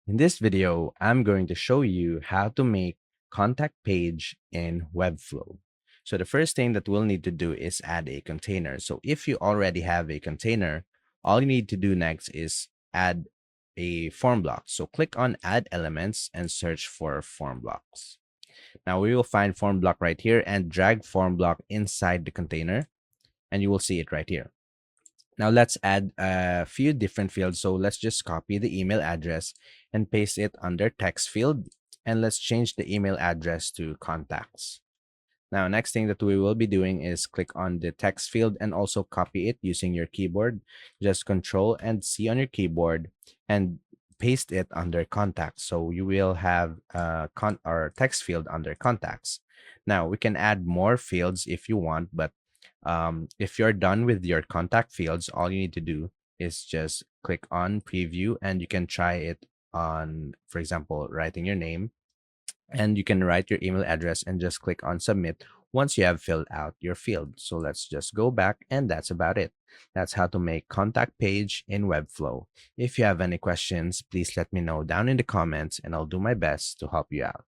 In this video, I'm going to show you how to make contact page in Webflow. So the first thing that we'll need to do is add a container. So if you already have a container, all you need to do next is add a form block. So click on add elements and search for form blocks. Now we will find form block right here and drag form block inside the container and you will see it right here. Now let's add a few different fields. So let's just copy the email address and paste it under text field. And let's change the email address to contacts. Now, next thing that we will be doing is click on the text field and also copy it using your keyboard. Just Control and C on your keyboard and paste it under contacts. So you will have our text field under contacts. Now we can add more fields if you want, but if you're done with your contact fields, all you need to do is just click on preview and you can try it on, for example, writing your name, and you can write your email address and just click on submit once you have filled out your field. So let's just go back, and that's about it. That's how to make contact page in Webflow. If you have any questions, please let me know down in the comments and I'll do my best to help you out.